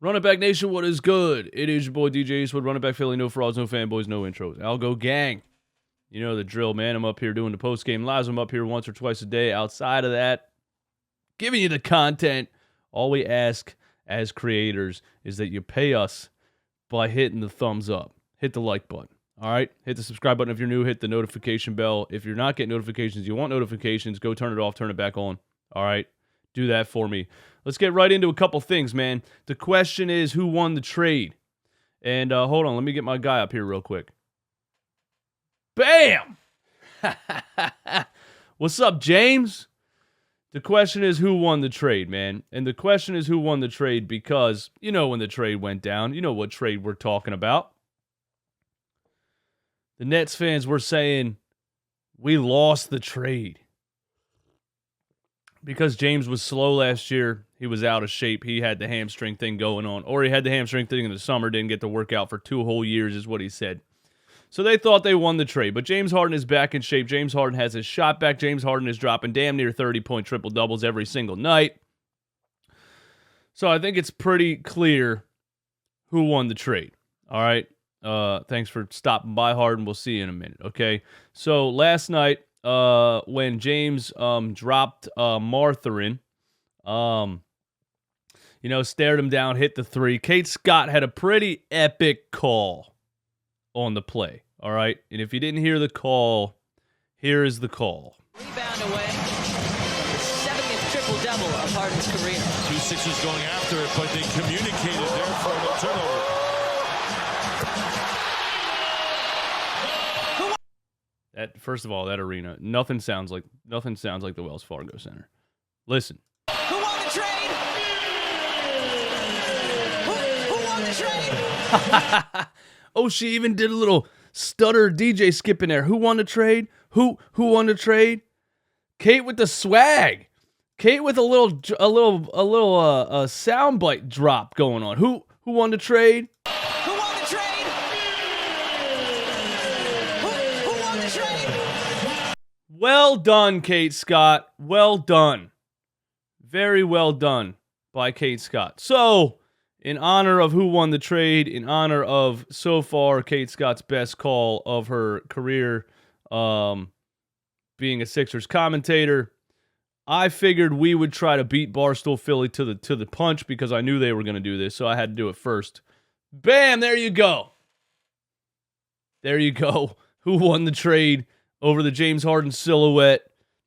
Run It Back Nation, what is good? It is your boy DJ Eastwood, Run It Back Philly, no frauds, no fanboys, no intros. Algo gang. You know the drill, man. I'm up here doing the post-game lives. I'm up here once or twice a day. Outside of that, giving you the content. All we ask as creators is that you pay us by hitting the thumbs up. Hit the like button. All right? Hit the subscribe button if you're new. Hit the notification bell. If you're not getting notifications, you want notifications, go turn it off, turn it back on. All right? Do that for me. Let's get right into a couple things, man. The question is, who won the trade? And hold on, let me get my guy up here real quick. Bam! What's up, James? The question is, who won the trade, man? And the question is, who won the trade because, you know when the trade went down. You know what trade we're talking about. The Nets fans were saying, we lost the trade. Because James was slow last year, he was out of shape. He had the hamstring thing going on. Or he had the hamstring thing in the summer, didn't get to work out for 2 whole years is what he said. So they thought they won the trade. But James Harden is back in shape. James Harden has his shot back. James Harden is dropping damn near 30-point triple-doubles every single night. So I think it's pretty clear who won the trade. All right? Thanks for stopping by, Harden. We'll see you in a minute, okay? So last night, when James dropped Martharin, stared him down, hit the 3. Kate Scott had a pretty epic call on the play, all right? And if you didn't hear the call, here is the call. Rebound away. The 70th triple-double of Harden's career. 2 Sixers going after it, but they communicated there for no turnover. That, first of all, that arena, nothing sounds like the Wells Fargo Center. Listen. Who won the trade? Who won the trade? Oh, she even did a little stutter DJ skip in there. Who won the trade? Who won the trade? Kate with the swag. Kate with a little soundbite drop going on. Who won the trade? Who won the trade? Who won the trade? Well done, Kate Scott. Well done. Very well done by Kate Scott. So, in honor of who won the trade, in honor of, so far, Kate Scott's best call of her career, being a Sixers commentator, I figured we would try to beat Barstool Philly to the punch because I knew they were going to do this, so I had to do it first. Bam, there you go. There you go. Who won the trade over the James Harden silhouette?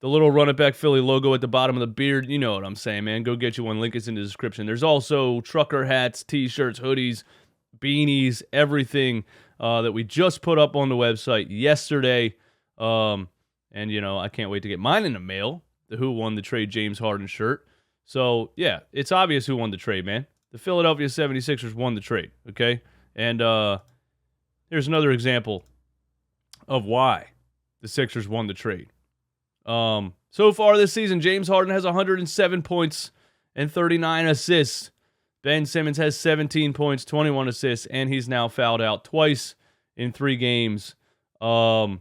The little Run It Back Philly logo at the bottom of the beard. You know what I'm saying, man. Go get you one. Link is in the description. There's also trucker hats, t-shirts, hoodies, beanies, everything that we just put up on the website yesterday. And, I can't wait to get mine in the mail. The Who Won the Trade James Harden shirt. So, yeah, it's obvious who won the trade, man. The Philadelphia 76ers won the trade, okay? And here's another example of why the Sixers won the trade. So far this season, James Harden has 107 points and 39 assists. Ben Simmons has 17 points, 21 assists, and he's now fouled out twice in 3 games. Ben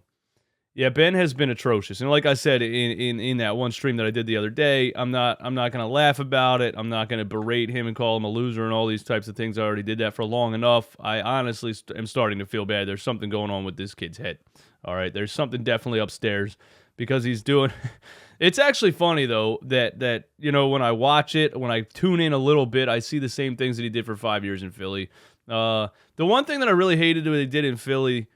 has been atrocious. And like I said in that one stream that I did the other day, I'm not going to laugh about it. I'm not going to berate him and call him a loser and all these types of things. I already did that for long enough. I honestly am starting to feel bad. There's something going on with this kid's head. All right, there's something definitely upstairs. Because he's doing, it's actually funny though that when I watch it, when I tune in a little bit, I see the same things that he did for 5 years in Philly. The one thing that I really hated what he did in Philly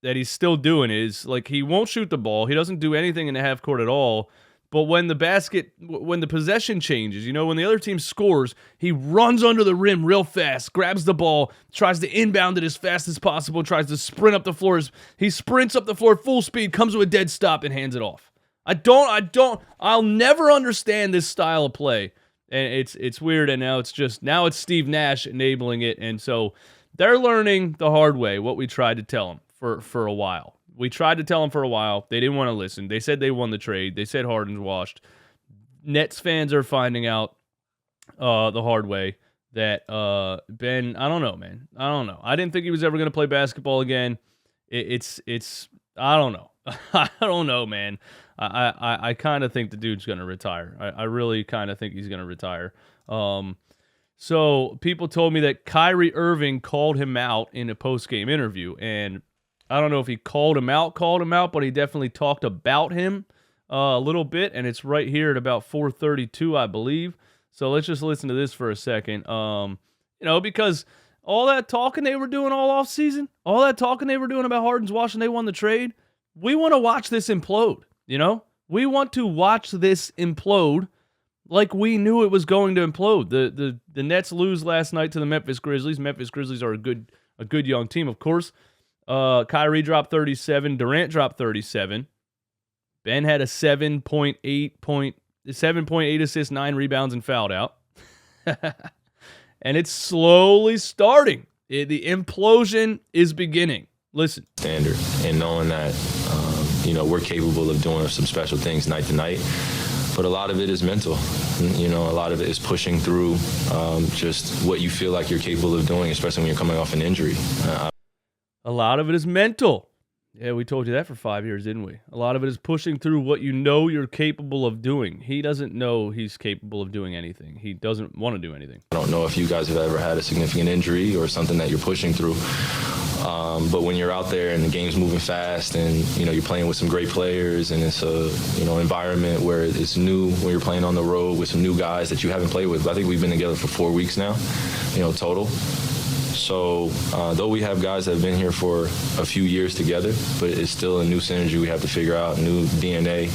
that he's still doing is like he won't shoot the ball, he doesn't do anything in the half court at all. But when the possession changes, when the other team scores, he runs under the rim real fast, grabs the ball, tries to inbound it as fast as possible, tries to sprint up the floor. He sprints up the floor full speed, comes to a dead stop, and hands it off. I'll never understand this style of play. And it's weird, and now it's Steve Nash enabling it. And so they're learning the hard way what we tried to tell them for a while. We tried to tell them for a while. They didn't want to listen. They said they won the trade. They said Harden's washed. Nets fans are finding out the hard way that Ben, I don't know, man. I don't know. I didn't think he was ever going to play basketball again. It's I don't know. I don't know, man. I kind of think the dude's going to retire. I really kind of think he's going to retire. So people told me that Kyrie Irving called him out in a post-game interview, and I don't know if he called him out, but he definitely talked about him a little bit, and it's right here at about 4:32, I believe. So let's just listen to this for a second. Because all that talking they were doing all offseason, all that talking they were doing about Harden's watch and they won the trade, we want to watch this implode, We want to watch this implode like we knew it was going to implode. The Nets lose last night to the Memphis Grizzlies. Memphis Grizzlies are a good young team, of course. Kyrie dropped 37. Durant dropped 37. Ben had a 7.8 assists, 9 rebounds, and fouled out. And it's slowly starting. The implosion is beginning. Listen. Standard, and knowing that, we're capable of doing some special things night to night. But a lot of it is mental. A lot of it is pushing through just what you feel like you're capable of doing, especially when you're coming off an injury. A lot of it is mental. Yeah, we told you that for 5 years, didn't we? A lot of it is pushing through what you know you're capable of doing. He doesn't know he's capable of doing anything. He doesn't want to do anything. I don't know if you guys have ever had a significant injury or something that you're pushing through. But when you're out there and the game's moving fast and, you're playing with some great players and it's a, environment where it's new, when you're playing on the road with some new guys that you haven't played with. I think we've been together for 4 weeks now, total. So though we have guys that have been here for a few years together, but it's still a new synergy we have to figure out, new DNA.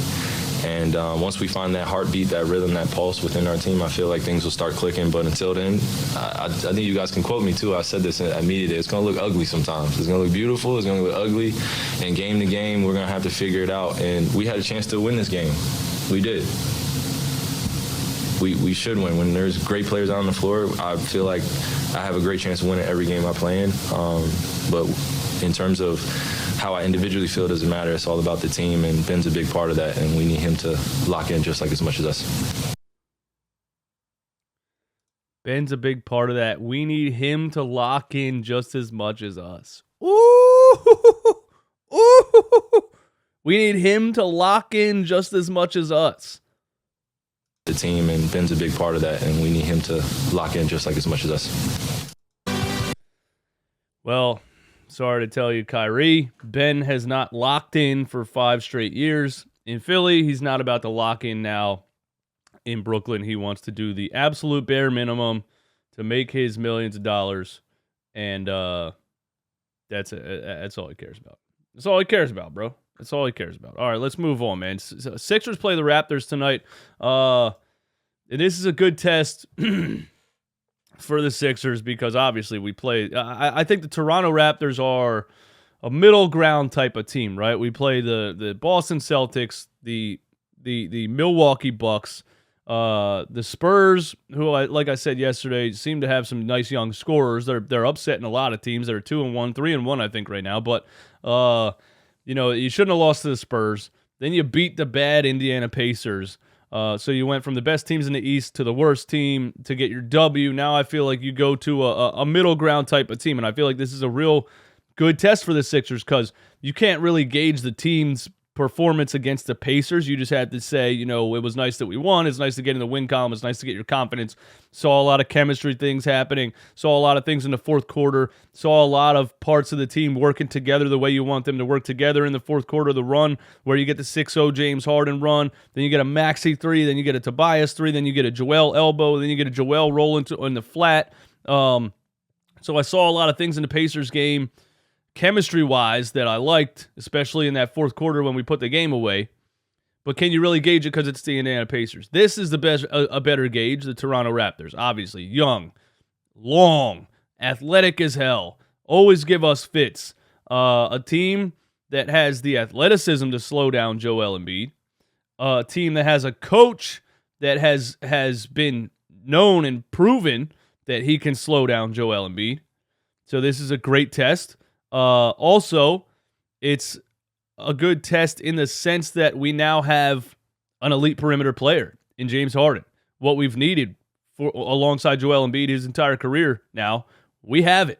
And once we find that heartbeat, that rhythm, that pulse within our team, I feel like things will start clicking. But until then, I think you guys can quote me too. I said this at media day. It's going to look ugly sometimes. It's going to look beautiful. It's going to look ugly. And game to game, we're going to have to figure it out. And we had a chance to win this game. We did. We should win. When there's great players out on the floor, I feel like I have a great chance of winning every game I play in. But in terms of how I individually feel, doesn't matter. It's all about the team, and Ben's a big part of that, and we need him to lock in just like as much as us. Ben's a big part of that. We need him to lock in just as much as us. Ooh! Ooh! We need him to lock in just as much as us. The team, and Ben's a big part of that, and we need him to lock in just like as much as us. Well, sorry to tell you, Kyrie, Ben has not locked in for 5 straight years. In Philly, he's not about to lock in now. In Brooklyn, he wants to do the absolute bare minimum to make his millions of dollars, and that's all he cares about. That's all he cares about, bro. That's all he cares about. All right, let's move on, man. Sixers play the Raptors tonight. This is a good test for the Sixers because obviously we play. I think the Toronto Raptors are a middle ground type of team, right? We play the Boston Celtics, the Milwaukee Bucks, the Spurs, who like I said yesterday, seem to have some nice young scorers. They're upsetting a lot of teams. They're 2-1, 3-1, I think right now, but. You shouldn't have lost to the Spurs. Then you beat the bad Indiana Pacers. So you went from the best teams in the East to the worst team to get your W. Now I feel like you go to a middle ground type of team, and I feel like this is a real good test for the Sixers because you can't really gauge the team's performance against the Pacers. You just had to say, it was nice that we won. It's nice to get in the win column. It's nice to get your confidence. Saw a lot of chemistry things happening. Saw a lot of things in the fourth quarter. Saw a lot of parts of the team working together the way you want them to work together in the fourth quarter of the run, where you get the 6-0 James Harden run, then you get a Maxey 3, then you get a Tobias 3, then you get a Joel elbow, then you get a Joel roll in the flat. So I saw a lot of things in the Pacers game chemistry-wise that I liked, especially in that fourth quarter when we put the game away. But can you really gauge it because it's the Indiana Pacers? This is the best, a better gauge, the Toronto Raptors. Obviously, young, long, athletic as hell, always give us fits. A team that has the athleticism to slow down Joel Embiid. A team that has a coach that has been known and proven that he can slow down Joel Embiid. So this is a great test. Also, it's a good test in the sense that we now have an elite perimeter player in James Harden. What we've needed for alongside Joel Embiid his entire career now, we have it,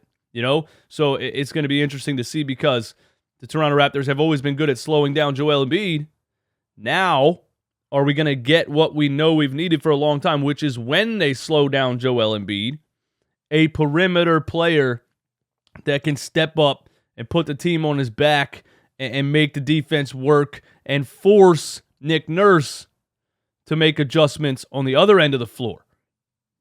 So it's going to be interesting to see because the Toronto Raptors have always been good at slowing down Joel Embiid. Now, are we going to get what we know we've needed for a long time, which is when they slow down Joel Embiid, a perimeter player that can step up and put the team on his back and make the defense work and force Nick Nurse to make adjustments on the other end of the floor.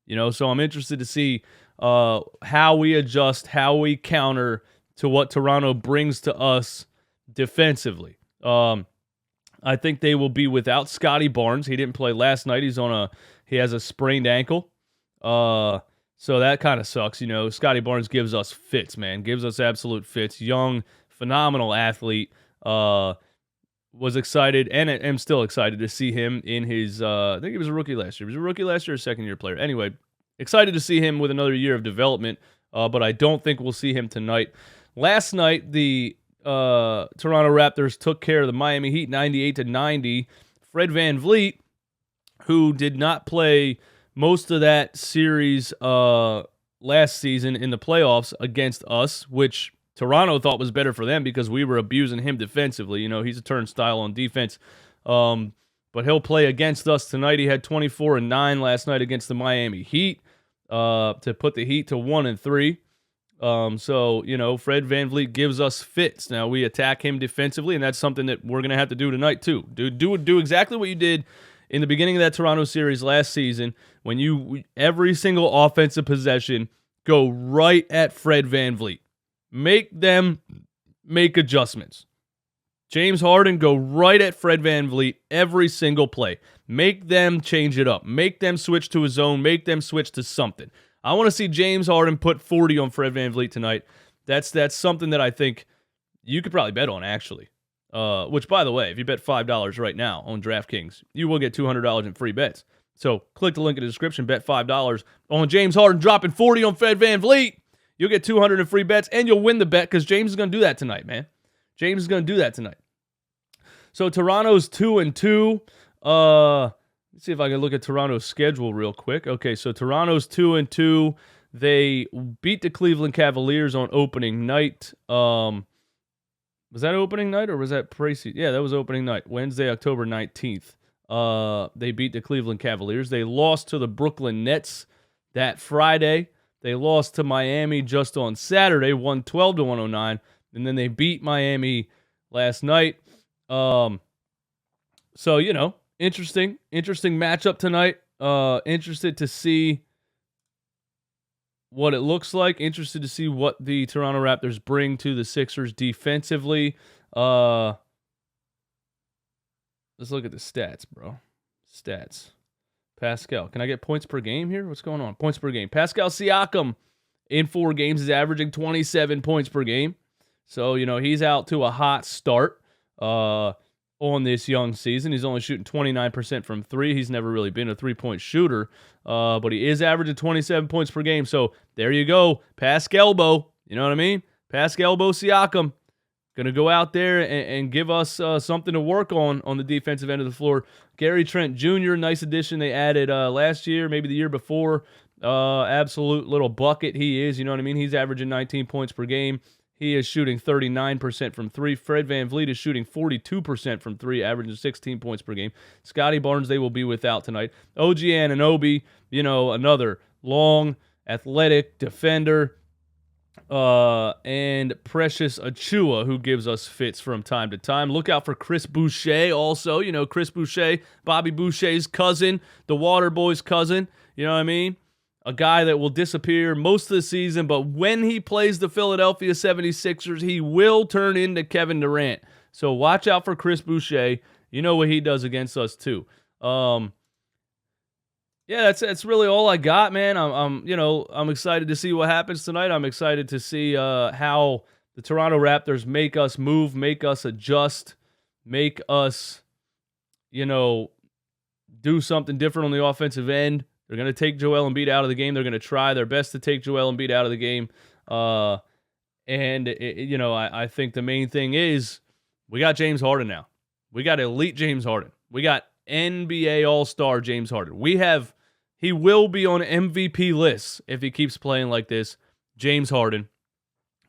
So I'm interested to see how we adjust, how we counter to what Toronto brings to us defensively. I think they will be without Scotty Barnes. He didn't play last night. He has a sprained ankle. So that kind of sucks. Scotty Barnes gives us fits, man. Gives us absolute fits. Young, phenomenal athlete. Was excited and am still excited to see him in his, I think he was a rookie last year. He was a rookie last year or second-year player. Anyway, excited to see him with another year of development, but I don't think we'll see him tonight. Last night, the Toronto Raptors took care of the Miami Heat 98-90. Fred VanVleet, who did not play most of that series last season in the playoffs against us, which Toronto thought was better for them because we were abusing him defensively. He's a turnstile on defense. But he'll play against us tonight. He had 24 and 9 last night against the Miami Heat to put the Heat to 1-3. So, Fred VanVleet gives us fits. Now, we attack him defensively, and that's something that we're going to have to do tonight, too. Do exactly what you did in the beginning of that Toronto series last season when every single offensive possession go right at Fred VanVleet. Make them make adjustments. James Harden, go right at Fred VanVleet every single play. Make them change it up. Make them switch to a zone. Make them switch to something. I want to see James Harden put 40 on Fred VanVleet tonight. That's something that I think you could probably bet on, actually. Which, by the way, if you bet $5 right now on DraftKings, you will get $200 in free bets. So click the link in the description, bet $5 on James Harden dropping 40 on Fred VanVleet. You'll get $200 in free bets, and you'll win the bet because James is going to do that tonight, man. James is going to do that tonight. So Toronto's 2-2. Let's see if I can look at Toronto's schedule real quick. Okay, so Toronto's 2-2. They beat the Cleveland Cavaliers on opening night. Was that opening night or was that preseason? Yeah, that was opening night. Wednesday, October 19th. They beat the Cleveland Cavaliers. They lost to the Brooklyn Nets that Friday. They lost to Miami just on Saturday, 112-109, and then they beat Miami last night. So, interesting matchup tonight. Interested to see what it looks like. Interested to see what the Toronto Raptors bring to the Sixers defensively. Let's look at the stats, bro. Stats. Pascal. Can I get points per game here? What's going on? Points per game. Pascal Siakam in 4 games is averaging 27 points per game. So, he's out to a hot start on this young season. He's only shooting 29% from 3. He's never really been a 3-point shooter, but he is averaging 27 points per game. So there you go. Pascalbo. You know what I mean? Pascalbo Siakam. Going to go out there and give us something to work on the defensive end of the floor. Gary Trent Jr., nice addition they added last year, maybe the year before. Absolute little bucket he is. You know what I mean? He's averaging 19 points per game. He is shooting 39% from 3. Fred VanVleet is shooting 42% from 3, averaging 16 points per game. Scotty Barnes, they will be without tonight. OG Anunoby, another long, athletic defender. And Precious Achua, who gives us fits from time to time. Look out for Chris Boucher also. Chris Boucher, Bobby Boucher's cousin, the Water Boy's cousin. You know what I mean? A guy that will disappear most of the season, but when he plays the Philadelphia 76ers, he will turn into Kevin Durant. So watch out for Chris Boucher. You know what he does against us too. Yeah, that's really all I got, man. I'm excited to see what happens tonight. I'm excited to see how the Toronto Raptors make us move, make us adjust, make us, do something different on the offensive end. They're going to take Joel Embiid out of the game. They're going to try their best to take Joel Embiid out of the game. I think the main thing is we got James Harden now. We got elite James Harden. We got NBA All-Star James Harden. He will be on MVP lists if he keeps playing like this, James Harden.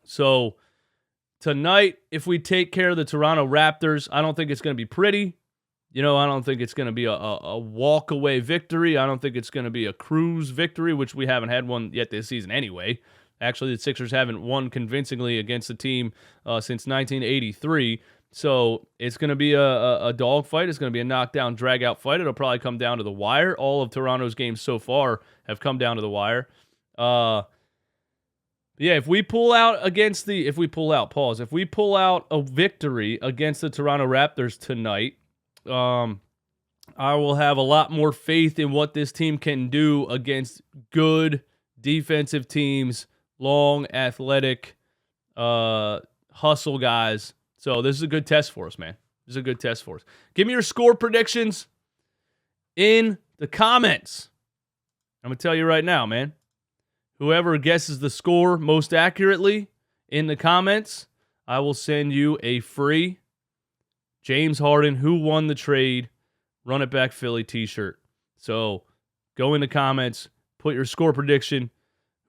So tonight, if we take care of the Toronto Raptors, I don't think it's going to be pretty. I don't think it's going to be a walk-away victory. I don't think it's going to be a cruise victory, which we haven't had one yet this season anyway. Actually, the Sixers haven't won convincingly against the team since 1983. So it's going to be a dogfight. It's going to be a knockdown, drag-out fight. It'll probably come down to the wire. All of Toronto's games so far have come down to the wire. If we pull out a victory against the Toronto Raptors tonight, I will have a lot more faith in what this team can do against good defensive teams, long, athletic, hustle guys. So this is a good test for us, man. This is a good test for us. Give me your score predictions in the comments. I'm going to tell you right now, man. Whoever guesses the score most accurately in the comments, I will send you a free James Harden, Who Won the Trade, Run It Back Philly t-shirt. So go in the comments, put your score prediction.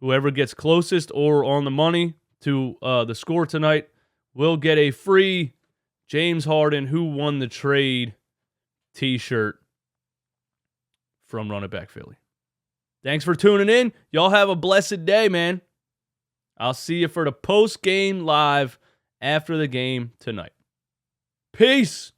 Whoever gets closest or on the money to the score tonight will get a free James Harden, Who Won the Trade t-shirt from Run It Back Philly. Thanks for tuning in. Y'all have a blessed day, man. I'll see you for the post-game live after the game tonight. Peace.